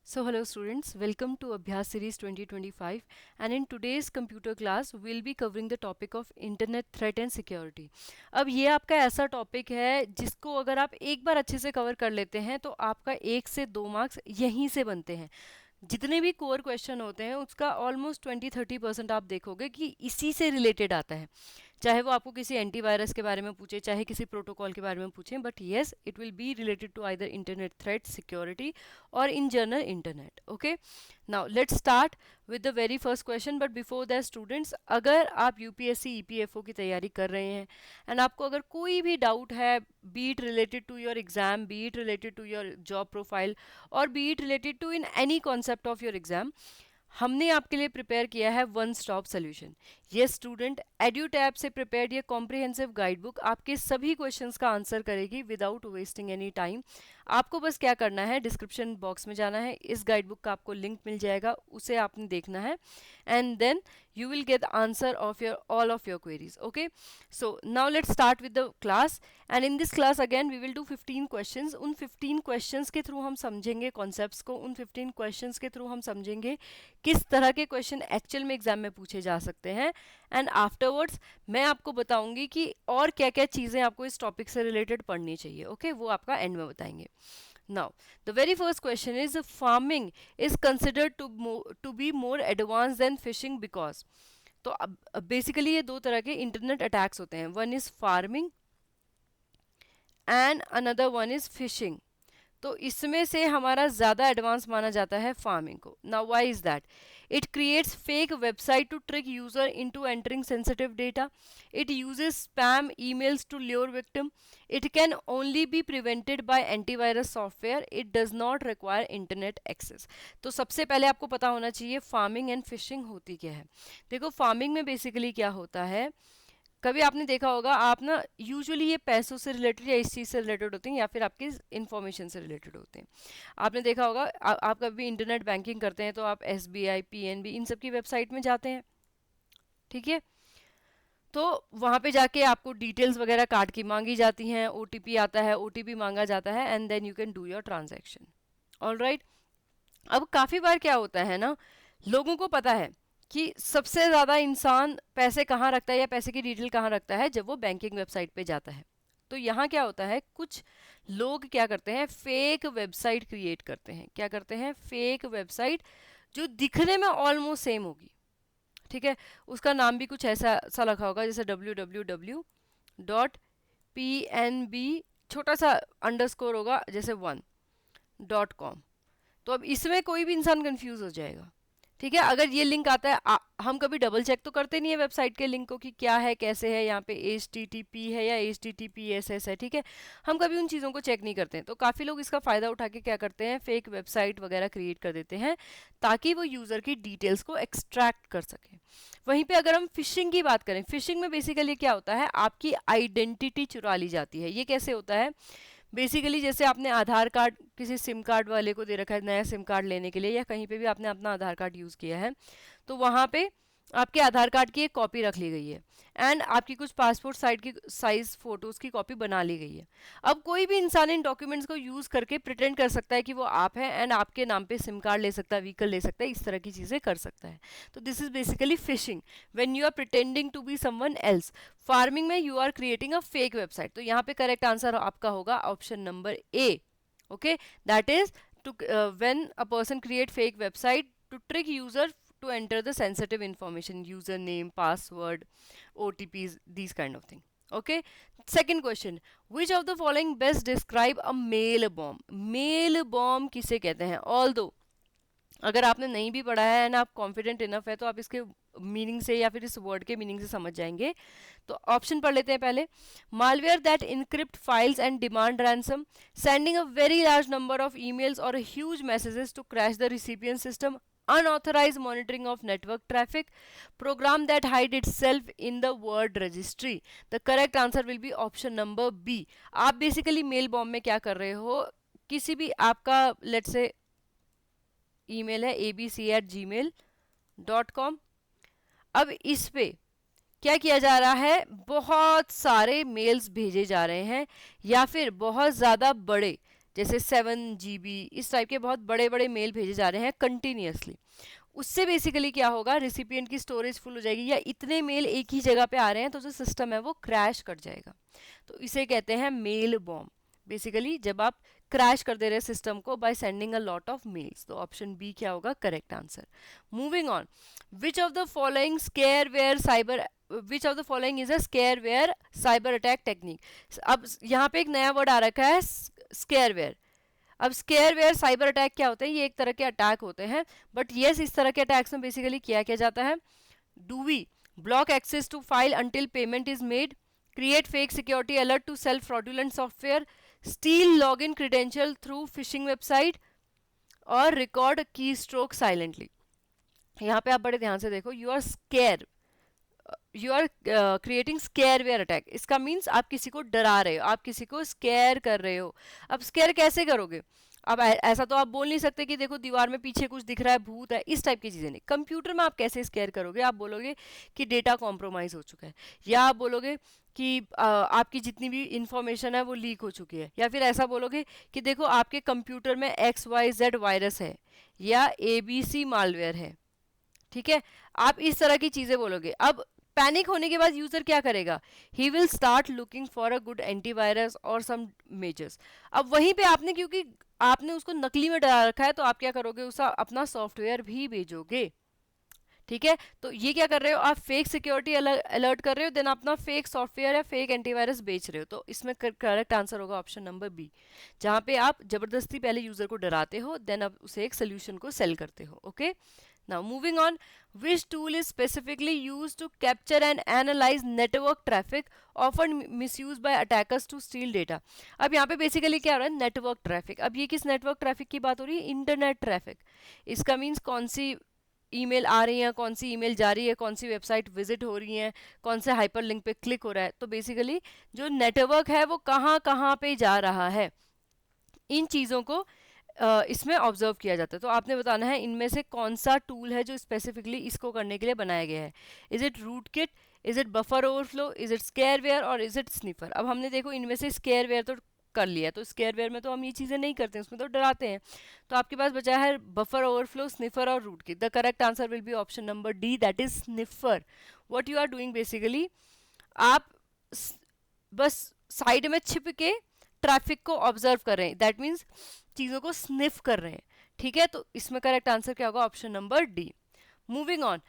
So hello students, welcome to Abhyas series 2025 and in today's computer class we'll be covering the topic of internet threat and security. अब ये आपका ऐसा topic है जिसको अगर आप एक बार अच्छे से कवर कर लेते हैं तो आपका 1 से 2 मार्क्स यहीं से बनते हैं. जितने भी कोर क्वेश्चन होते हैं उसका ऑलमोस्ट 20-30% आप देखोगे कि इसी से रिलेटेड आता है. चाहे वो आपको किसी एंटीवायरस के बारे में पूछे, चाहे किसी प्रोटोकॉल के बारे में पूछे, but yes it will be related to either internet threat, security और in general internet. Okay, now let's start with the very first question. But before that students, अगर आप यूपीएससी ईपीएफओ की तैयारी कर रहे हैं एंड आपको अगर कोई भी डाउट है, be it related to your exam, be it related to your job profile और be it related to in any concept of your exam, हमने आपके लिए प्रिपेयर किया है वन स्टॉप सोल्यूशन. ये स्टूडेंट एड्यूटैब से प्रिपेयर्ड ये कॉम्प्रिहेंसिव गाइड बुक आपके सभी क्वेश्चंस का आंसर करेगी विदाउट वेस्टिंग एनी टाइम. आपको बस क्या करना है, डिस्क्रिप्शन बॉक्स में जाना है, इस गाइड बुक का आपको लिंक मिल जाएगा, उसे आपने देखना है and then you will get the answer of your all of your queries. Okay, so now let's start with the class and in this class again we will do 15 questions. उन 15 questions के through हम समझेंगे concepts को, उन 15 questions के through हम समझेंगे किस तरह के क्वेश्चन एक्चुअल में एग्जाम में पूछे जा सकते हैं एंड आफ्टरवर्ड्स मैं आपको बताऊंगी कि और क्या क्या चीज़ें आपको इस टॉपिक से रिलेटेड पढ़नी चाहिए. ओके, वो आपका एंड में बताएंगे. Now, the very first question is farming is considered to be more advanced than fishing because. तो अब बेसिकली ये दो तरह के इंटरनेट अटैक्स होते हैं. One is farming and another one is fishing. तो इसमें से हमारा ज़्यादा एडवांस माना जाता है फार्मिंग को. Now why is that? It creates fake website to trick user into entering sensitive data. It uses spam emails to lure victim. It can only be prevented by antivirus software. It does not require internet access. तो सबसे पहले आपको पता होना चाहिए farming and fishing होती क्या है. देखो, फार्मिंग में बेसिकली क्या होता है, कभी आपने देखा होगा, आप ना यूजुअली ये पैसों से रिलेटेड या इस चीज़ से रिलेटेड होते हैं या फिर आपकी इन्फॉर्मेशन से रिलेटेड होते हैं. आपने देखा होगा आप कभी इंटरनेट बैंकिंग करते हैं तो आप एसबीआई, पीएनबी इन सब की वेबसाइट में जाते हैं. ठीक है, तो वहाँ पे जाके आपको डिटेल्स वगैरह कार्ड की मांगी जाती हैं, ओटीपी आता है, ओटीपी मांगा जाता है and then you can do your transaction. Alright, अब काफ़ी बार क्या होता है ना, लोगों को पता है कि सबसे ज़्यादा इंसान पैसे कहाँ रखता है या पैसे की डिटेल कहाँ रखता है, जब वो बैंकिंग वेबसाइट पे जाता है. तो यहाँ क्या होता है, कुछ लोग क्या करते हैं, फेक वेबसाइट क्रिएट करते हैं. क्या करते हैं? फेक वेबसाइट जो दिखने में ऑलमोस्ट सेम होगी. ठीक है, उसका नाम भी कुछ ऐसा सा रखा होगा जैसे www.pnb छोटा सा अंडरस्कोर होगा जैसे 1.com. तो अब इसमें कोई भी इंसान कंफ्यूज हो जाएगा. ठीक है, अगर ये लिंक आता है, हम कभी डबल चेक तो करते नहीं है वेबसाइट के लिंक को कि क्या है, कैसे है, यहाँ पे HTTP है या HTTPS है. ठीक है, हम कभी उन चीज़ों को चेक नहीं करते हैं. तो काफ़ी लोग इसका फ़ायदा उठा के क्या करते हैं, फेक वेबसाइट वगैरह क्रिएट कर देते हैं ताकि वो यूज़र की डिटेल्स को एक्सट्रैक्ट कर सकें. वहीं पे अगर हम फिशिंग की बात करें, फिशिंग में बेसिकली क्या होता है, आपकी आइडेंटिटी चुरा ली जाती है. ये कैसे होता है? बेसिकली जैसे आपने आधार कार्ड किसी सिम कार्ड वाले को दे रखा है नया सिम कार्ड लेने के लिए, या कहीं पे भी आपने अपना आधार कार्ड यूज़ किया है, तो वहाँ पे आपके आधार कार्ड की एक कॉपी रख ली गई है एंड आपकी कुछ पासपोर्ट साइज फ़ोटोज़ की कॉपी बना ली गई है. अब कोई भी इंसान इन डॉक्यूमेंट्स को यूज़ करके प्रिटेंड कर सकता है कि वो आप हैं एंड आपके नाम पे सिम कार्ड ले सकता है, व्हीकल ले सकता है, इस तरह की चीज़ें कर सकता है. तो this is basically phishing when you are pretending to be someone else. Pharming में you are creating a fake website. तो यहाँ पे करेक्ट आंसर आपका होगा option number A. Okay, that is to when a person create fake website to trick user to enter the sensitive information, username, password, OTPs, these kind of thing. Okay, second question, which of the following best describe a mail bomb? Mail bomb किसे कहते हैं? Although अगर आपने नहीं भी पढ़ा है and आप कॉन्फिडेंट इनफ है तो आप इसके मीनिंग से या फिर इस वर्ड के मीनिंग से समझ जाएंगे. तो ऑप्शन पढ़ लेते हैं पहले. Malware that encrypt files and demand ransom, sending a very large number of emails और huge messages to crash the recipient system, unauthorized monitoring of network traffic, program that hide itself in the word registry. The correct answer will be option number B. आप basically mail bomb में क्या कर रहे हो, किसी भी आपका let's say email है abc@gmail.com. अब इस पे क्या किया जा रहा है, बहुत सारे मेल्स भेजे जा रहे हैं या फिर बहुत ज़्यादा बड़े, जैसे 7 GB, इस टाइप के बहुत बड़े बड़े मेल भेजे जा रहे हैं कंटिन्यूसली, उससे बेसिकली क्या होगा, रिसिपिएंट की स्टोरेज फुल हो जाएगी, या इतने मेल एक ही जगह पे आ रहे हैं तो जो सिस्टम है वो क्रैश कर जाएगा। तो इसे कहते हैं मेल बॉम्ब। बेसिकली जब आप क्रैश कर दे रहे हैं सिस्टम को by sending a lot of mails, तो ऑप्शन बी क्या होगा correct answer. Moving on, which of the following scareware cyber which of the following is a scareware cyber attack technique. अब यहाँ पे एक नया वर्ड आ रखा है स्केयरवेयर। अब स्केयरवेयर साइबर अटैक क्या होते हैं, ये एक तरह के अटैक होते हैं, बट येस इस तरह के अटैक्स में बेसिकली क्या किया जाता है, do we block access to file until payment is made, create fake security alert to sell fraudulent software, steal login credential through phishing website, और record keystroke silently। यहाँ पे आप बड़े ध्यान से देखो, यू आर क्रिएटिंग स्केयरवेयर अटैक। इसका means आप किसी को डरा रहे हो, आप किसी को स्केयर कर रहे हो। अब स्केयर कैसे करोगे, अब ऐसा तो आप बोल नहीं सकते कि देखो दीवार में पीछे कुछ दिख रहा है, भूत है, इस टाइप की चीज़ें नहीं। कंप्यूटर में आप कैसे स्केयर करोगे, आप बोलोगे कि डेटा कॉम्प्रोमाइज़ हो चुका है, या आप बोलोगे कि आपकी जितनी भी इंफॉर्मेशन है वो लीक हो चुकी है, या फिर ऐसा बोलोगे कि देखो आपके कंप्यूटर में XYZ वायरस है या ABC मालवेयर है, ठीक है, आप इस तरह की चीज़ें बोलोगे। अब पैनिक होने के बाद यूजर क्या करेगा, he will start looking for a good antivirus और सम मेजर्स। अब वहीं पे आपने, क्योंकि आपने उसको नकली में डरा रखा है, तो आप क्या करोगे, उसका अपना सॉफ्टवेयर भी भेजोगे, ठीक है। तो ये क्या कर रहे हो, आप फेक सिक्योरिटी अलर्ट कर रहे हो, देन अपना फेक सॉफ्टवेयर या फेक एंटीवायरस बेच रहे हो। तो इसमें करेक्ट आंसर होगा ऑप्शन नंबर बी, जहाँ पे आप जबरदस्ती पहले यूजर को डराते हो, देन आप उसे एक सोल्यूशन को सेल करते हो। Okay, now moving on, which tool is specifically used to capture and analyze network traffic often misused by attackers to steal data। अब यहाँ पे बेसिकली क्या हो रहा है, नेटवर्क ट्रैफिक। अब ये किस नेटवर्क ट्रैफिक की बात हो रही है, इंटरनेट ट्रैफिक। इसका मीन्स कौन सी ईमेल आ रही है, कौन सी ईमेल जा रही है, कौन सी वेबसाइट विजिट हो रही है, कौन से हाइपर लिंक पे क्लिक हो रहा है। तो बेसिकली जो नेटवर्क है वो कहाँ कहाँ पे जा रहा है, इन चीज़ों को इसमें ऑब्जर्व किया जाता है। तो आपने बताना है इनमें से कौन सा टूल है जो स्पेसिफिकली इसको करने के लिए बनाया गया है। Is it rootkit, is it buffer overflow, is it scareware और इज इट स्निफर। अब हमने देखो इनमें से स्केयरवेयर तो कर लिया, तो स्केयरवेयर में तो हम ये चीज़ें नहीं करते, उसमें तो डराते हैं। तो आपके पास बचा है बफर ओवरफ्लो, स्निफर और root kit. The correct answer will be option number D, that is sniffer. What you are doing basically, आप बस साइड में छिप के ट्रैफिक को ऑब्जर्व कर रहे हैं, दैट मीन्स चीज़ों को स्निफ कर रहे हैं, ठीक है। तो इसमें करेक्ट आंसर क्या होगा, option number D. Moving on,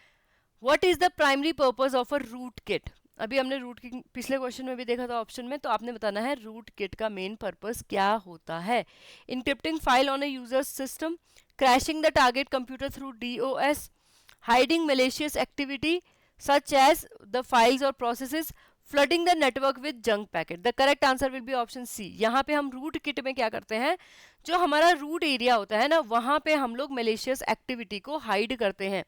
what is the primary purpose of a root kit. अभी हमने रूट किट पिछले क्वेश्चन में भी देखा था ऑप्शन में, तो आपने बताना है रूट किट का मेन पर्पस क्या होता है। Encrypting file on a user system, crashing the target computer through DOS, hiding malicious activity such as the files or processes, flooding the network with junk packet. The correct answer will be option C. यहाँ पे हम root kit में क्या करते हैं, जो हमारा root area होता है ना, वहाँ पे हम लोग मेलिशियस एक्टिविटी को हाइड करते हैं।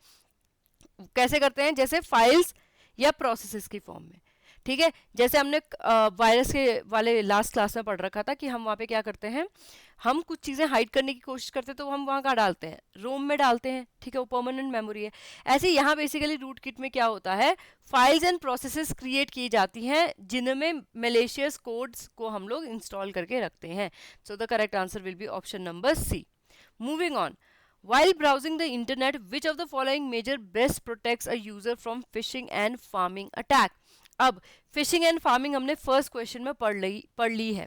कैसे करते हैं, जैसे फाइल्स या प्रोसेसेस की फॉर्म में, ठीक है। जैसे हमने वायरस के वाले लास्ट क्लास में पढ़ रखा था कि हम वहाँ पे क्या करते हैं, हम कुछ चीज़ें हाइड करने की कोशिश करते हैं, तो हम वहाँ कहाँ डालते हैं, रोम में डालते हैं, ठीक है, वो परमानेंट मेमोरी है। ऐसे यहाँ बेसिकली रूट किट में क्या होता है, फाइल्स एंड प्रोसेसेस क्रिएट की जाती हैं जिनमें मेलिशियस कोड्स को हम लोग इंस्टॉल करके रखते हैं। So the correct answer will be option number C. Moving on, while browsing the internet, which of the following measure best protects a user from phishing and pharming attack। अब fishing and farming हमने first question में पढ़ ली है।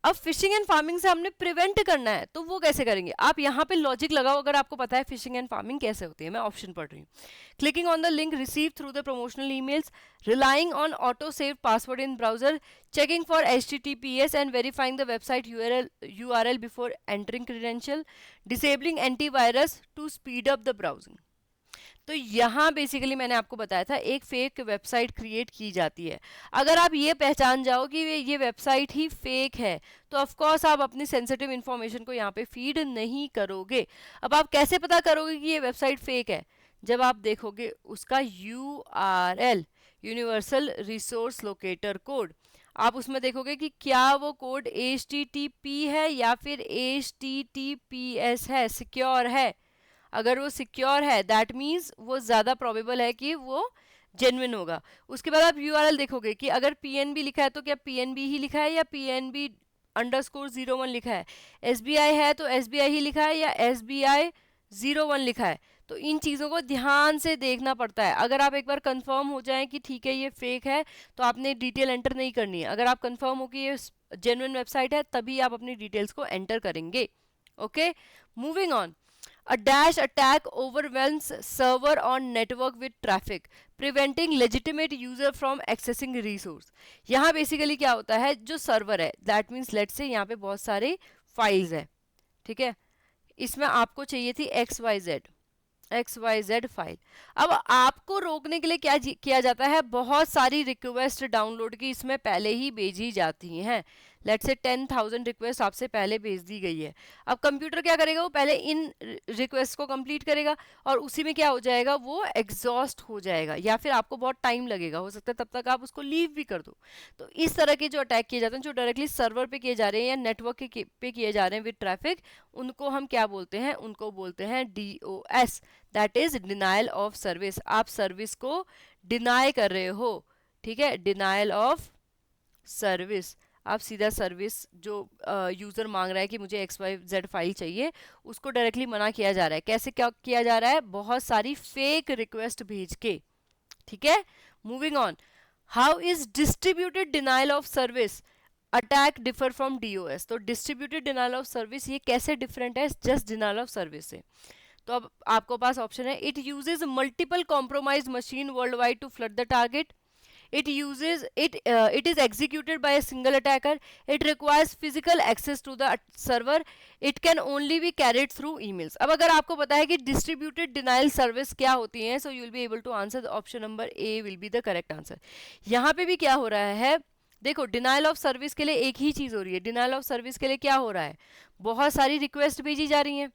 अब fishing and farming से हमने prevent करना है, तो वो कैसे करेंगे, आप यहाँ पे लॉजिक लगाओ अगर आपको पता है फिशिंग एंड फार्मिंग कैसे होती है। मैं ऑप्शन पढ़ रही हूँ। Clicking on the link receive through the promotional emails, relying on auto save password in browser, checking for HTTPS and verifying the website URL before entering credential, disabling antivirus to speed up the browsing. तो यहाँ basically मैंने आपको बताया था एक fake website create की जाती है। अगर आप ये पहचान जाओ कि ये वेबसाइट ही फेक है, तो ऑफ कोर्स आप अपनी सेंसिटिव इन्फॉर्मेशन को यहाँ पे फीड नहीं करोगे। अब आप कैसे पता करोगे कि ये वेबसाइट फेक है, जब आप देखोगे उसका URL, universal resource locator code, आप उसमें देखोगे कि क्या वो कोड HTTP है या फिर HTTPS है, सिक्योर है। अगर वो सिक्योर है दैट मीन्स वो ज़्यादा प्रोबेबल है कि वो जेन्युइन होगा। उसके बाद आप URL देखोगे कि अगर PNB लिखा है तो क्या PNB ही लिखा है या PNB SBI_01 लिखा है, SBI है तो SBI ही लिखा है या SBI01 लिखा है, तो इन चीज़ों को ध्यान से देखना पड़ता है। अगर आप एक बार कंफर्म हो जाएं कि ठीक है ये फेक है, तो आपने डिटेल एंटर नहीं करनी है। अगर आप कंफर्म हो कि ये जेन्युइन वेबसाइट है, तभी आप अपनी डिटेल्स को एंटर करेंगे। Okay, moving on. A dash attack overwhelms server on network with traffic, preventing legitimate user from accessing resource. यहाँ बेसिकली क्या होता है, जो सर्वर है, दैट मीन्स लेट से यहाँ पे बहुत सारे फाइल्स है, ठीक है, इसमें आपको चाहिए थी XYZ फाइल। अब आपको रोकने के लिए क्या किया जाता है, बहुत सारी रिक्वेस्ट डाउनलोड की इसमें पहले ही भेजी जाती हैं। लेट्स से 10,000 रिक्वेस्ट आपसे पहले भेज दी गई है। अब कंप्यूटर क्या करेगा, वो पहले इन रिक्वेस्ट को कंप्लीट करेगा और उसी में क्या हो जाएगा, वो एग्जॉस्ट हो जाएगा, या फिर आपको बहुत टाइम लगेगा, हो सकता है तब तक आप उसको लीव भी कर दो। तो इस तरह के जो अटैक किए जाते हैं, जो डायरेक्टली सर्वर पे किए जा रहे हैं या नेटवर्क पे किए जा रहे हैं विद ट्रैफिक, उनको हम क्या बोलते हैं, उनको बोलते हैं DOS, that is denial of service. आप सर्विस को डिनाई कर रहे हो, ठीक है, डिनायल ऑफ सर्विस। आप सीधा सर्विस जो यूज़र मांग रहा है कि मुझे XYZ फाइल चाहिए, उसको डायरेक्टली मना किया जा रहा है। कैसे क्या किया जा रहा है, बहुत सारी फेक रिक्वेस्ट भेज के, ठीक है। Moving on, how is distributed denial of service attack differ from DOS। तो डिस्ट्रीब्यूटेड डिनायल ऑफ सर्विस ये कैसे डिफरेंट है जस्ट डिनायल ऑफ सर्विस से। तो अब आपको पास ऑप्शन है, it uses multiple compromise machine world wide to flood the target, it is executed by a single attacker, it requires physical access to the server, it can only be carried through emails। अब अगर आपको पता है कि distributed denial service क्या होती है, so you will be able to answer the option number A will be the correct answer। यहाँ पे भी क्या हो रहा है, देखो डिनाइल ऑफ सर्विस के लिए एक ही चीज हो रही है, डिनाइल ऑफ सर्विस के लिए क्या हो रहा है, बहुत सारी रिक्वेस्ट भेजी जा रही हैं।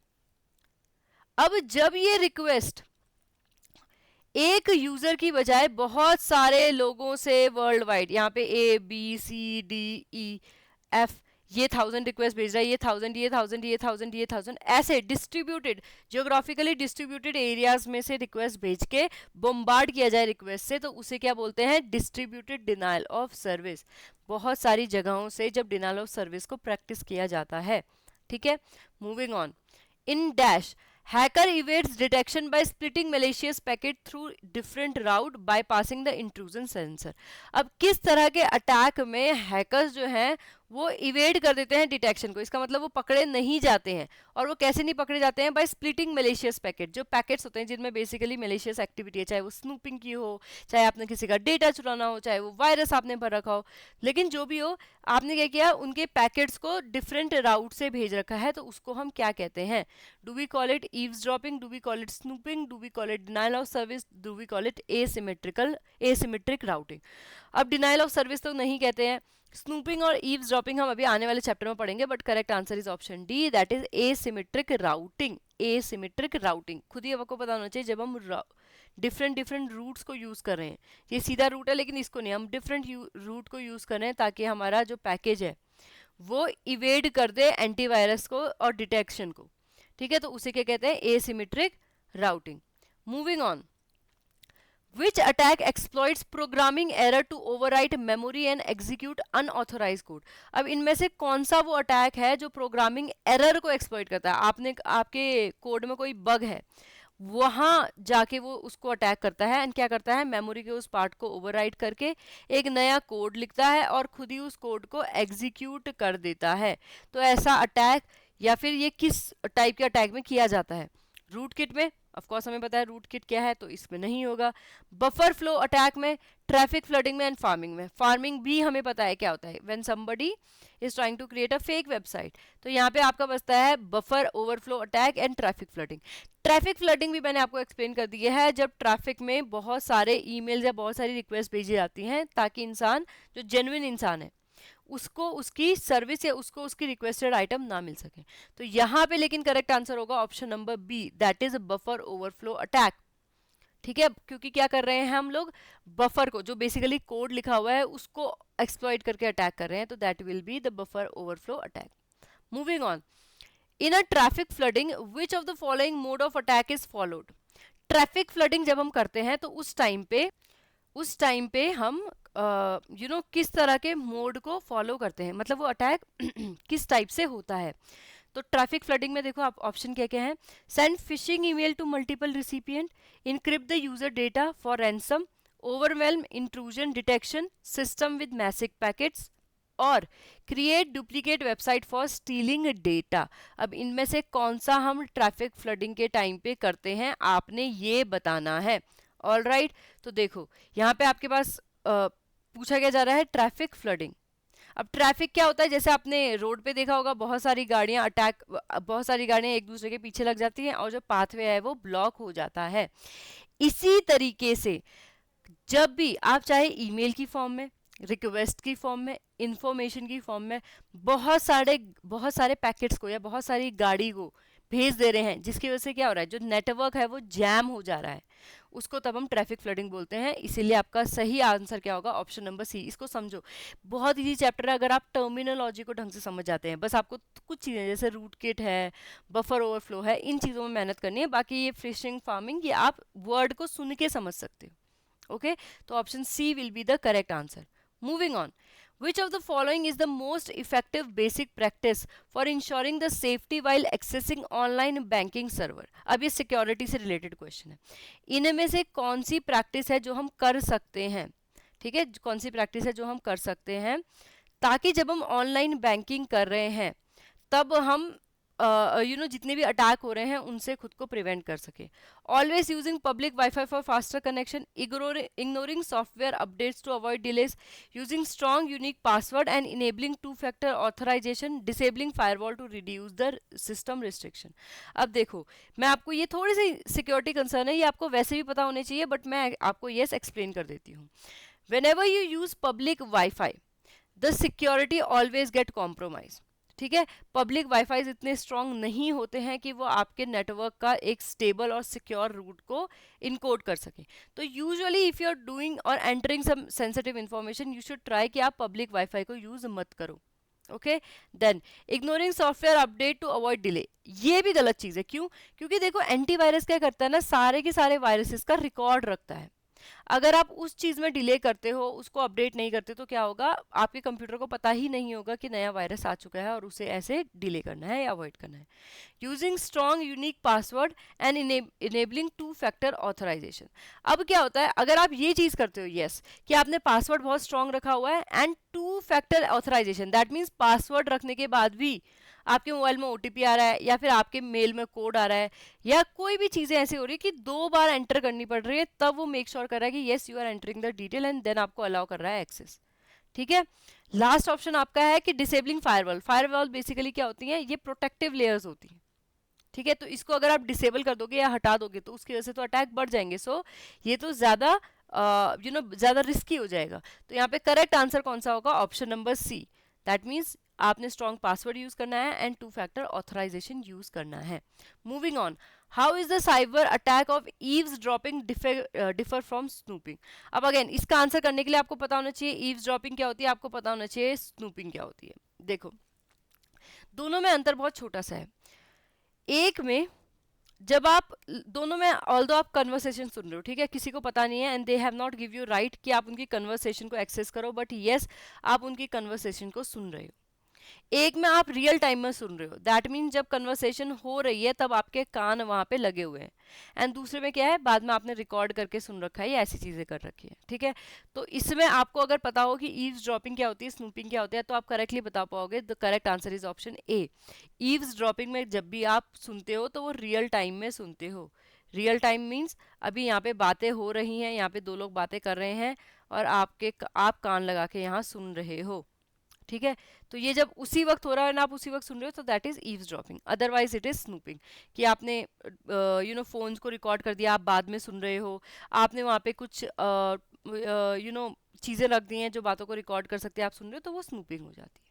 अब जब ये रिक्वेस्ट एक यूजर की बजाय बहुत सारे लोगों से वर्ल्ड वाइड, यहाँ पे ABCDEF ये 1000 रिक्वेस्ट भेज रहा है, ये 1000 ये 1000 ये 1000 ये 1000 ऐसे डिस्ट्रीब्यूटेड जियोग्राफिकली डिस्ट्रीब्यूटेड एरियाज में से रिक्वेस्ट भेज के बम्बार्ड किया जाए रिक्वेस्ट से, तो उसे क्या बोलते हैं, डिस्ट्रीब्यूटेड डिनाइल ऑफ सर्विस। बहुत सारी जगहों से जब डिनाइल ऑफ सर्विस को प्रैक्टिस किया जाता है, ठीक है। Moving on, in dash hacker evades detection by splitting malicious packet through different route bypassing the intrusion sensor। अब किस तरह के अटैक में हैकर्स जो हैं वो इवेड कर देते हैं डिटेक्शन को, इसका मतलब वो पकड़े नहीं जाते हैं। और वो कैसे नहीं पकड़े जाते हैं, बाय स्प्लिटिंग मेलिशियस पैकेट, जो पैकेट्स होते हैं जिनमें बेसिकली मेलिशियस एक्टिविटी है, चाहे वो स्नूपिंग की हो, चाहे आपने किसी का डेटा चुराना हो, चाहे वो वायरस आपने भर रखा हो, लेकिन जो भी हो आपने क्या किया, उनके पैकेट्स को डिफरेंट राउट से भेज रखा है, तो उसको हम क्या कहते हैं, do we call it eavesdropping, do we call it snooping, do we call it denial of service, do we call it asymmetric routing. अब डिनाइल ऑफ सर्विस तो नहीं कहते हैं, स्नूपिंग और ईव्सड्रॉपिंग हम अभी आने वाले चैप्टर में पढ़ेंगे, but correct answer is option D, that is asymmetric routing. Asymmetric routing खुद ही आपको पता होना चाहिए, जब हम डिफरेंट रूट्स को यूज कर रहे हैं, ये सीधा रूट है लेकिन इसको नहीं, हम डिफरेंट रूट को यूज कर रहे हैं ताकि हमारा जो पैकेज है वो इवेड कर दे एंटीवायरस को और डिटेक्शन को, ठीक है, तो उसे क्या कहते हैं, asymmetric routing. Moving on, Which attack exploits programming error to overwrite memory and execute unauthorized code। अब इनमें से कौन सा वो अटैक है जो प्रोग्रामिंग एरर को एक्सप्लॉइट करता है, आपने आपके कोड में कोई बग है, वहां जाके वो उसको अटैक करता है एंड क्या करता है, मेमोरी के उस पार्ट को ओवरराइट करके एक नया कोड लिखता है और खुद ही उस कोड को एग्जीक्यूट कर देता है। तो ऐसा अटैक या फिर ये किस टाइप के अटैक में किया जाता है, रूट किट में, ऑफ कोर्स हमें पता है रूट किट क्या है, तो इसमें नहीं होगा। बफर फ्लो अटैक में, ट्रैफिक फ्लडिंग में एंड फार्मिंग में। फार्मिंग भी हमें पता है क्या होता है, when somebody is trying to create a fake website. तो यहाँ पे आपका बचता है buffer overflow attack and traffic flooding. Traffic flooding भी मैंने आपको एक्सप्लेन कर दी है, जब ट्रैफिक में बहुत सारे ईमेल्स या बहुत सारी रिक्वेस्ट भेजी जाती हैं ताकि इंसान जो जेन्युइन इंसान है उसको उसकी सर्विस या उसको उसकी रिक्वेस्टेड आइटम ना मिल सके। तो यहाँ पे लेकिन करेक्ट आंसर होगा option number B, that is buffer overflow attack, ठीक है, क्योंकि क्या कर रहे हैं हम लोग, बफर को जो बेसिकली कोड लिखा हुआ है उसको एक्सप्लॉइट करके अटैक कर रहे हैं, तो that will be the buffer overflow attack. Moving on, in a traffic flooding which of the following mode of attack is followed. Traffic flooding जब हम करते हैं तो उस टाइम पे हम किस तरह के मोड को फॉलो करते हैं, मतलब वो अटैक किस टाइप से होता है। तो ट्रैफिक फ्लडिंग में देखो आप ऑप्शन क्या क्या है, send phishing email to multiple recipient, encrypt the user data for ransom, overwhelm intrusion detection system with massive packets, और create duplicate website for stealing data. अब इनमें से कौन सा हम ट्रैफिक फ्लडिंग के टाइम पे करते हैं, आपने ये बताना है। ऑल राइट, तो देखो यहाँ पे आपके पास पूछा क्या जा रहा है, ट्रैफिक फ्लडिंग। अब ट्रैफिक क्या होता है, जैसे आपने रोड पे देखा होगा बहुत सारी गाड़ियां बहुत सारी गाड़ियां एक दूसरे के पीछे लग जाती हैं और जो पाथवे है वो ब्लॉक हो जाता है। इसी तरीके से जब भी आप चाहे ईमेल की फॉर्म में, रिक्वेस्ट की फॉर्म में, इंफॉर्मेशन की फॉर्म में बहुत सारे पैकेट्स को या बहुत सारी गाड़ी को भेज दे रहे हैं, जिसकी वजह से क्या हो रहा है, जो नेटवर्क है वो जैम हो जा रहा है, उसको तब हम ट्रैफिक फ्लडिंग बोलते हैं। इसीलिए आपका सही आंसर क्या होगा, ऑप्शन नंबर सी। इसको समझो, बहुत इजी चैप्टर है, अगर आप टर्मिनोलॉजी को ढंग से समझ जाते हैं। बस आपको कुछ चीज़ें जैसे रूट किट है, बफर ओवरफ्लो है, इन चीज़ों में मेहनत करनी है। बाकी ये फिशिंग फार्मिंग ये आप वर्ड को सुन के समझ सकते हो। ओके, तो option C will be the correct answer. Moving on, which of the following is the most effective basic practice for ensuring the safety while accessing online banking server? अब ये सिक्योरिटी से related question है। इनमें से कौन सी practice है जो हम कर सकते हैं, ठीक है, कौन सी प्रैक्टिस है जो हम कर सकते हैं ताकि जब हम ऑनलाइन बैंकिंग कर रहे हैं तब हम जितने भी अटैक हो रहे हैं उनसे खुद को प्रिवेंट कर सके। Always using public WiFi for faster connection, ignoring software updates to avoid delays, using strong unique password and enabling two factor authorization, disabling firewall to reduce the system restriction. अब देखो, मैं आपको ये थोड़ी सी सिक्योरिटी कंसर्न है, ये आपको वैसे भी पता होने चाहिए, बट मैं आपको ये एक्सप्लेन कर देती हूँ। whenever you use public Wi-Fi, the security always get compromised। ठीक है, पब्लिक वाईफाई इतने स्ट्रांग नहीं होते हैं कि वो आपके नेटवर्क का एक स्टेबल और सिक्योर रूट को इनकोड कर सके। तो usually if you are doing और entering some sensitive information, you should try कि आप पब्लिक वाईफाई को यूज मत करो। Okay, then ignoring software update to avoid delay, ये भी गलत चीज़ है। क्यों? क्योंकि देखो एंटीवायरस क्या करता है ना, सारे के सारे वायरसेस का रिकॉर्ड रखता है। अगर आप उस चीज़ में डिले करते हो, उसको अपडेट नहीं करते, तो क्या होगा, आपके कंप्यूटर को पता ही नहीं होगा कि नया वायरस आ चुका है और उसे ऐसे डिले करना है या अवॉइड करना है। Using strong unique password and enabling two factor authorization. अब क्या होता है, अगर आप ये चीज़ करते हो, यस, कि आपने पासवर्ड बहुत स्ट्रॉन्ग रखा हुआ है and two factor authorization, that means password रखने के बाद भी आपके मोबाइल में ओटीपी आ रहा है या फिर आपके मेल में कोड आ रहा है या कोई भी चीज़ें ऐसी हो रही है कि 2 बार एंटर करनी पड़ रही है, तब वो मेक श्योर कर रहा है कि yes you are entering the detail and then आपको अलाउ कर रहा है एक्सेस। ठीक है, लास्ट ऑप्शन आपका है कि डिसेबलिंग फायरवॉल। फायरवॉल बेसिकली क्या होती है, ये प्रोटेक्टिव लेयर्स होती हैं। ठीक है, तो इसको अगर आप डिसेबल कर दोगे या हटा दोगे तो उसकी वजह से तो अटैक बढ़ जाएंगे। सो ये तो ज़्यादा ज़्यादा रिस्की हो जाएगा। तो यहाँ पे करेक्ट आंसर कौन सा होगा, option number C. That means आपने स्ट्रॉन्ग पासवर्ड यूज करना है and two factor authorization use करना है। Moving on, how is the cyber attack of eavesdropping differ from snooping. अब अगेन इसका आंसर करने के लिए आपको पता होना चाहिए ईव्स ड्रॉपिंग क्या होती है, आपको पता होना चाहिए स्नूपिंग क्या होती है। देखो दोनों में अंतर बहुत छोटा सा है। एक में जब आप दोनों में ऑल्दो आप कन्वर्सेशन सुन रहे हो, ठीक है, किसी को पता नहीं है and they have not give you right कि आप उनकी कन्वर्सेशन को एक्सेस करो, बट येस आप उनकी कन्वर्सेशन को सुन रहे हो। एक में आप रियल टाइम में सुन रहे हो, दैट मीन जब कन्वर्सेशन हो रही है तब आपके कान वहां पे लगे हुए हैं। एंड दूसरे में क्या है, बाद में आपने रिकॉर्ड करके सुन रखा है या ऐसी चीजें कर रखी है। ठीक है, तो इसमें आपको अगर पता हो कि ईव्स ड्रॉपिंग क्या होती है, स्नूपिंग क्या होता है, तो आप करेक्टली बता पाओगे। The correct answer is option A. Eaves dropping में जब भी आप सुनते हो तो वो रियल टाइम में सुनते हो। रियल टाइम मीन्स अभी यहाँ पे बातें हो रही हैं, यहाँ पे 2 लोग बातें कर रहे हैं और आप कान लगा के यहाँ सुन रहे हो। ठीक है, तो ये जब उसी वक्त हो रहा है ना, आप उसी वक्त सुन रहे हो, तो that is eaves dropping. Otherwise it is snooping, कि आपने फोन्स को रिकॉर्ड कर दिया, आप बाद में सुन रहे हो, आपने वहाँ पे कुछ चीज़ें रख दी हैं जो बातों को रिकॉर्ड कर सकते हैं, आप सुन रहे हो, तो वो स्नूपिंग हो जाती है।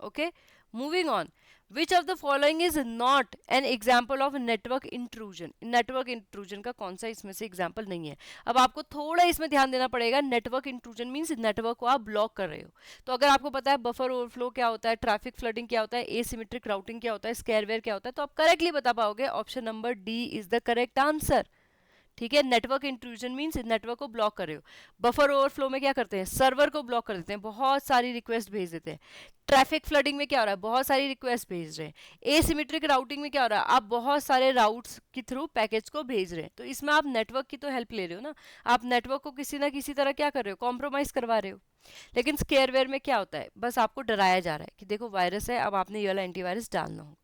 Okay, moving on, which of the following is not an example of network intrusion. Network intrusion का कौन सा इसमें से एग्जाम्पल नहीं है। अब आपको थोड़ा इसमें ध्यान देना पड़ेगा। नेटवर्क इंट्रूजन मीन्स नेटवर्क को आप ब्लॉक कर रहे हो। तो अगर आपको पता है बफर ओवरफ्लो क्या होता है, ट्रैफिक फ्लडिंग क्या होता है, एसिमेट्रिक राउटिंग क्या होता है, स्केयरवेयर क्या होता है, तो आप करेक्टली बता पाओगे। Option number D is the correct answer. ठीक है। नेटवर्क इंट्रूजन मीन्स नेटवर्क को ब्लॉक कर रहे हो। बफर ओवरफ्लो में क्या करते हैं, सर्वर को ब्लॉक कर देते हैं, बहुत सारी रिक्वेस्ट भेज देते हैं। ट्रैफिक फ्लडिंग में क्या हो रहा है, बहुत सारी रिक्वेस्ट भेज रहे हैं। एसिमेट्रिक राउटिंग में क्या हो रहा है, आप बहुत सारे राउट्स के थ्रू पैकेज को भेज रहे हैं। तो इसमें आप नेटवर्क की तो हेल्प ले रहे हो ना, आप नेटवर्क को किसी ना किसी तरह क्या कर रहे हो, कॉम्प्रोमाइज करवा रहे हो। लेकिन स्केयरवेयर में क्या होता है, बस आपको डराया जा रहा है कि देखो वायरस है, अब आपने ये वाला एंटीवायरस डालना होगा।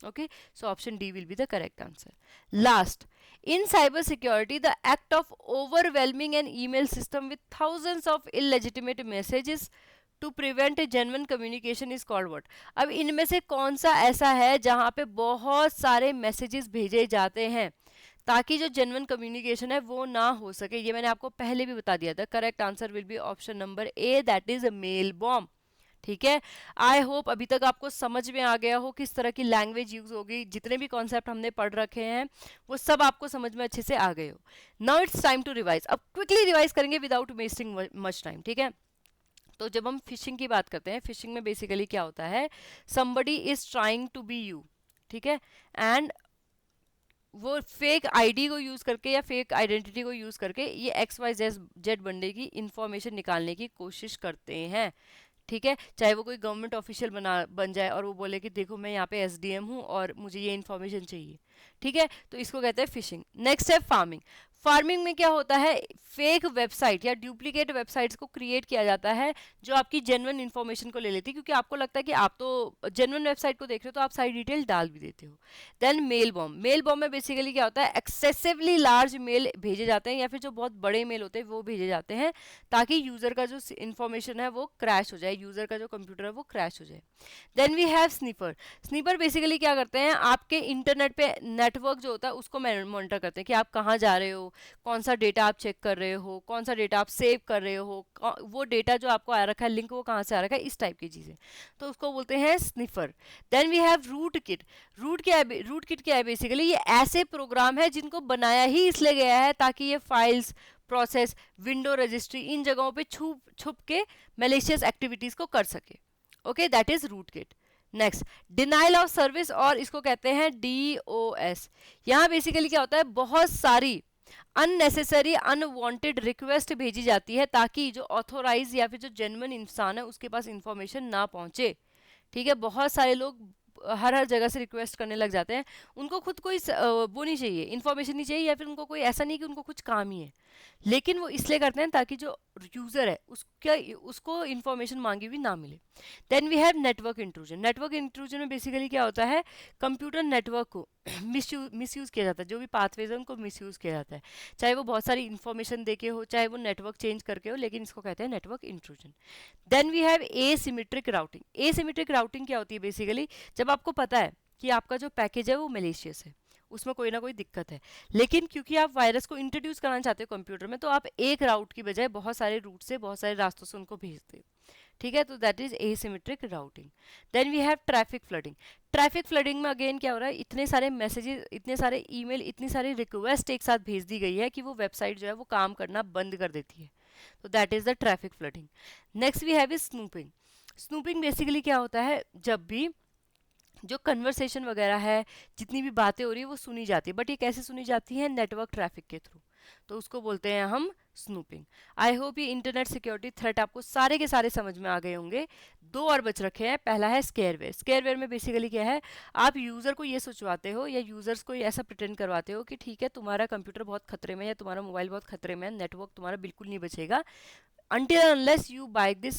Okay, so option D will be the correct answer. Last, in cyber security, the act of overwhelming an email system with thousands of illegitimate messages to prevent a genuine communication is called what? अब इनमें से कौन सा ऐसा है जहां पे बहुत सारे मैसेजेस भेजे जाते हैं ताकि जो जेन्युइन कम्युनिकेशन है वो ना हो सके? ये मैंने आपको पहले भी बता दिया था। Correct answer will be option number A, that is male bomb. ठीक है, आई होप अभी तक आपको समझ में आ गया हो किस तरह की लैंग्वेज यूज होगी। जितने भी कॉन्सेप्ट हमने पढ़ रखे हैं वो सब आपको समझ में अच्छे से आ गए हो। Now it's time to revise. अब क्विकली रिवाइज करेंगे विदाउट वेस्टिंग मच टाइम। ठीक है, तो जब हम फिशिंग की बात करते हैं, फिशिंग में बेसिकली क्या होता है, somebody is trying to be you, ठीक है, एंड वो फेक आईडी को यूज करके या फेक आइडेंटिटी को यूज करके ये XYZ बंदे की इंफॉर्मेशन निकालने की कोशिश करते हैं। ठीक है, चाहे वो कोई गवर्नमेंट ऑफिशियल बन जाए और वो बोले कि देखो मैं यहाँ पे SDM हूँ और मुझे ये इन्फॉर्मेशन चाहिए। ठीक है, तो इसको कहते हैं फिशिंग। नेक्स्ट है फार्मिंग। फार्मिंग में क्या होता है, फेक वेबसाइट या डुप्लीकेट वेबसाइट्स को क्रिएट किया जाता है जो आपकी जेन्युइन इन्फॉर्मेशन को ले लेती है, क्योंकि आपको लगता है कि आप तो जेन्युइन वेबसाइट को देख रहे हो तो आप सारी डिटेल डाल भी देते हो। Then mail bomb. Mail bomb में बेसिकली क्या होता है, एक्सेसिवली लार्ज मेल भेजे जाते हैं या फिर जो बहुत बड़े मेल होते हैं वो भेजे जाते हैं ताकि यूजर का जो इन्फॉर्मेशन है वो क्रैश हो जाए, यूजर का जो कंप्यूटर है वो क्रैश हो जाए। Then we have sniffer. Sniffer basically क्या करते हैं, आपके इंटरनेट पे नेटवर्क जो होता है उसको मॉनिटर करते हैं कि आप कहाँ जा रहे हो, कौन सा डेटा आप चेक कर रहे हो, कौन सा डेटा आप सेव कर रहे हो, वो डेटा जो आपको आ रखा है लिंक वो कहाँ से आ रखा है, इस टाइप की चीज़ें, तो उसको बोलते हैं sniffer. Then we have root kit. Root kit क्या है, बेसिकली ये ऐसे प्रोग्राम है जिनको बनाया ही इसलिए गया है ताकि ये फाइल्स, प्रोसेस, विंडो रजिस्ट्री, इन जगहों पे छुप के मैलिशियस एक्टिविटीज को कर सके। Okay, that is root kit. Next, denial of service, और इसको कहते हैं DOS। यहाँ बेसिकली क्या होता है, बहुत सारी अननेसेसरी अनवांटेड रिक्वेस्ट भेजी जाती है ताकि जो ऑथोराइज या फिर जो जेन्युइन इंसान है उसके पास इंफॉर्मेशन ना पहुंचे। ठीक है, बहुत सारे लोग हर जगह से रिक्वेस्ट करने लग जाते हैं, उनको खुद कोई वो नहीं चाहिए, इन्फॉर्मेशन नहीं चाहिए, या फिर उनको कोई ऐसा नहीं कि उनको कुछ काम ही है, लेकिन वो इसलिए करते हैं ताकि जो यूजर है उसको इन्फॉर्मेशन मांगी हुई ना मिले। Then we have network intrusion. Network intrusion में बेसिकली क्या होता है, कंप्यूटर नेटवर्क को मिसयूज किया जाता है, जो भी पाथवेज है उनको मिसयूज किया जाता है, चाहे वो बहुत सारी इन्फॉर्मेशन देके हो, चाहे वो नेटवर्क चेंज करके हो, लेकिन इसको कहते हैं network intrusion. Then we have asymmetric routing. Asymmetric routing क्या होती है, बेसिकली जब आपको पता है कि आपका जो पैकेज है वो मैलिशियस है, उसमें कोई ना कोई दिक्कत है, लेकिन क्योंकि आप वायरस को इंट्रोड्यूस करना चाहते हो कंप्यूटर में, तो आप एक राउट की बजाय बहुत सारे रूट से, बहुत सारे रास्तों से उनको भेजते हो। ठीक है, तो that is asymmetric routing. Then we have traffic flooding. Traffic flooding में अगेन क्या हो रहा है, इतने सारे मैसेजेस, इतने सारे ईमेल, इतनी सारी रिक्वेस्ट एक साथ भेज दी गई है कि वो वेबसाइट जो है वो काम करना बंद कर देती है, तो that is the traffic flooding. Next we have is snooping. Snooping basically क्या होता है, जब भी जो कन्वर्सेशन वगैरह है, जितनी भी बातें हो रही है वो सुनी जाती है, बट ये कैसे सुनी जाती है, नेटवर्क ट्रैफिक के थ्रू, तो उसको बोलते हैं हम स्नूपिंग। आई होप ये इंटरनेट सिक्योरिटी थ्रेट आपको सारे के सारे समझ में आ गए होंगे। 2 और बच रखे हैं। पहला है स्केयरवेयर। स्केयरवेयर में बेसिकली क्या है, आप यूजर को ये सोचवाते हो या यूजर्स को ऐसा प्रिटेंड करवाते हो कि ठीक है तुम्हारा कंप्यूटर बहुत खतरे में है, तुम्हारा मोबाइल बहुत खतरे में है, नेटवर्क तुम्हारा बिल्कुल नहीं बचेगा until unless you buy this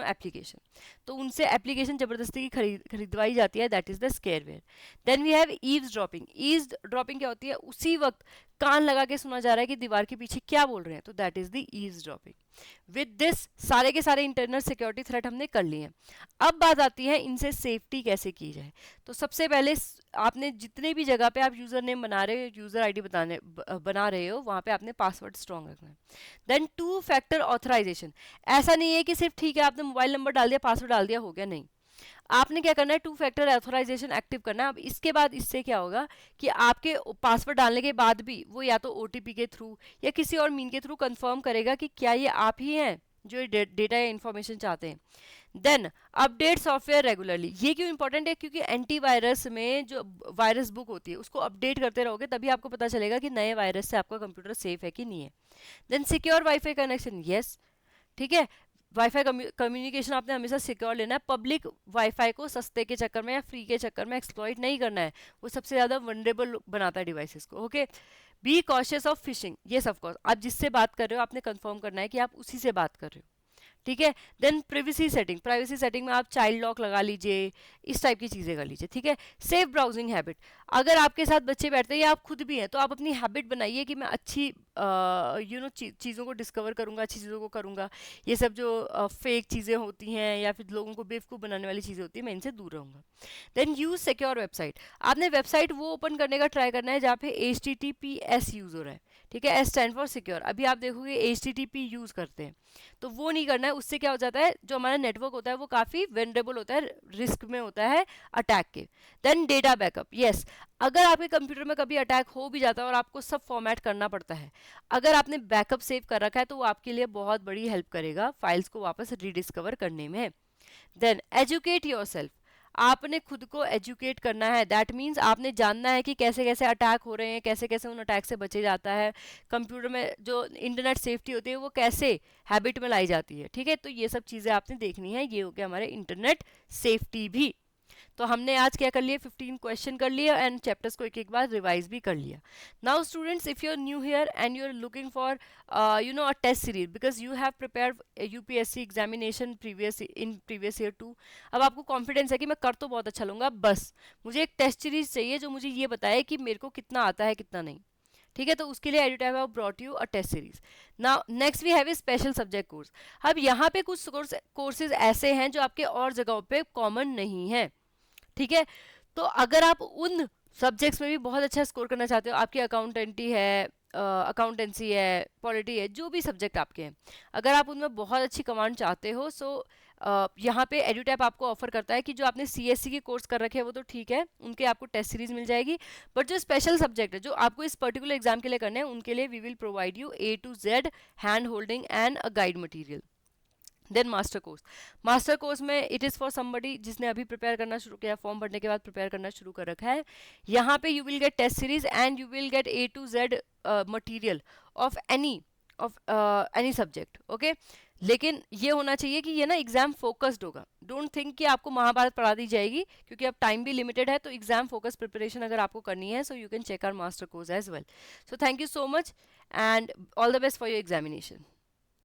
application। तो उनसे एप्लीकेशन जबरदस्ती की खरीदवाई जाती है, that is the scareware. Then we have eavesdropping. Eavesdropping क्या होती है, उसी वक्त कान लगा के सुना जा रहा है कि दीवार के पीछे क्या बोल रहे हैं, तो that is the eavesdropping. With this सारे के सारे इंटरनल सिक्योरिटी थ्रेट हमने कर लिए हैं। अब बात आती है इनसे सेफ्टी कैसे की जाए। तो सबसे पहले आपने जितने भी जगह पे आप यूजर नेम बना रहे हो, यूजर आईडी बना रहे हो, वहां पे आपने पासवर्ड स्ट्रॉन्ग रखना है। Then 2 factor authorization. ऐसा नहीं है कि सिर्फ ठीक है आपने मोबाइल नंबर डाल दिया, पासवर्ड डाल दिया, हो गया, नहीं, आपने क्या करना है, 2 फैक्टर ऑथराइजेशन एक्टिव करना है। अब इसके बाद इससे क्या होगा कि आपके पासवर्ड डालने के बाद भी वो या तो OTP के थ्रू या किसी और मीन के थ्रू कंफर्म करेगा कि क्या ये आप ही हैं जो डेटा या इन्फॉर्मेशन चाहते हैं। Then update software regularly. ये क्यों इंपॉर्टेंट है? क्योंकि एंटीवायरस में जो वायरस बुक होती है उसको अपडेट करते रहोगे तभी आपको पता चलेगा कि नए वायरस से आपका कंप्यूटर सेफ है कि नहीं है। Then secure WiFi connection, yes, ठीक है। वाईफाई कम्युनिकेशन आपने हमेशा सिक्योर लेना है। पब्लिक वाईफाई को सस्ते के चक्कर में या फ्री के चक्कर में एक्सप्लॉइट नहीं करना है, वो सबसे ज़्यादा वनरेबल बनाता है डिवाइसेस को। Okay, be cautious of fishing, yes of course, आप जिससे बात कर रहे हो आपने कंफर्म करना है कि आप उसी से बात कर रहे हो, ठीक है। Then privacy setting, privacy setting में आप चाइल्ड लॉक लगा लीजिए, इस टाइप की चीज़ें कर लीजिए, ठीक है। सेफ ब्राउजिंग हैबिट, अगर आपके साथ बच्चे बैठते हैं या आप खुद भी हैं तो आप अपनी हैबिट बनाइए कि मैं अच्छी चीज़ों को डिस्कवर करूँगा, अच्छी चीज़ों को करूँगा। ये सब जो फेक चीज़ें होती हैं या फिर लोगों को बेवकूफ़ बनाने वाली चीज़ें होती हैं, मैं इनसे दूर रहूँगा। देन यूज़ सिक्योर वेबसाइट, आपने वेबसाइट वो ओपन करने का ट्राई करना है जहाँ पे HTTPS यूज़ हो रहा है, ठीक है। S stand for secure. अभी आप देखोगे HTTP यूज़ करते हैं तो वो नहीं करना है, उससे क्या हो जाता है, जो हमारा नेटवर्क होता है वो काफ़ी वेनरेबल होता है, रिस्क में होता है अटैक के। देन डेटा बैकअप, यस, अगर आपके कंप्यूटर में कभी अटैक हो भी जाता है और आपको सब फॉर्मेट करना पड़ता है, अगर आपने बैकअप सेव कर रखा है तो वो आपके लिए बहुत बड़ी हेल्प करेगा फाइल्स को वापस रीडिस्कवर करने में। देन एजुकेट योरसेल्फ, आपने खुद को एजुकेट करना है। दैट मीन्स आपने जानना है कि कैसे कैसे अटैक हो रहे हैं, कैसे कैसे उन अटैक से बचे जाता है, कंप्यूटर में जो इंटरनेट सेफ्टी होती है वो कैसे हैबिट में लाई जाती है, ठीक है। तो ये सब चीज़ें आपने देखनी है, ये हो गया हमारे इंटरनेट सेफ्टी भी। तो हमने आज क्या कर लिया, 15 क्वेश्चन कर लिया एंड चैप्टर्स को एक एक बार रिवाइज भी कर लिया। Now students, if you are new here and you are looking for a test series because you have prepared UPSC examination previous year 2, अब आपको कॉन्फिडेंस है कि मैं कर तो बहुत अच्छा लूँगा, बस मुझे एक टेस्ट सीरीज चाहिए जो मुझे ये बताए कि मेरे को कितना आता है कितना नहीं, ठीक है। तो उसके लिए Edutab have brought you a test series. Now next we have a special subject course. अब यहाँ पे कुछ कोर्सेज ऐसे हैं जो आपके और जगहों पे कॉमन नहीं है, ठीक है। तो अगर आप उन सब्जेक्ट्स में भी बहुत अच्छा स्कोर करना चाहते हो, आपकी अकाउंटेंटी है, अकाउंटेंसी है, पॉलिटी है, जो भी सब्जेक्ट आपके हैं, अगर आप उनमें बहुत अच्छी कमांड चाहते हो, सो यहाँ पे एडुटैप आपको ऑफर करता है कि जो आपने CSC के कोर्स कर रखे हैं वो तो ठीक है, उनके आपको टेस्ट सीरीज मिल जाएगी, बट जो स्पेशल सब्जेक्ट है जो आपको इस पर्टिकुलर एग्जाम के लिए करने हैं, उनके लिए we will provide you A to Z hand holding and a guide material. Then master course, master course में इट इज़ फॉर समबडी जिसने अभी प्रिपेयर करना शुरू किया, फॉर्म भरने के बाद प्रिपेयर करना शुरू कर रखा है। यहाँ पे you will get test series and you will get A to Z material of any subject, okay. लेकिन ये होना चाहिए कि ये ना एग्जाम फोकस्ड होगा, डोंट थिंक कि आपको महाभारत पढ़ा दी जाएगी, क्योंकि अब टाइम भी लिमिटेड है। तो एग्जाम फोकस प्रिपरेशन अगर आपको करनी है, so you can check our master course as well. So thank you so much and all the best for your examination.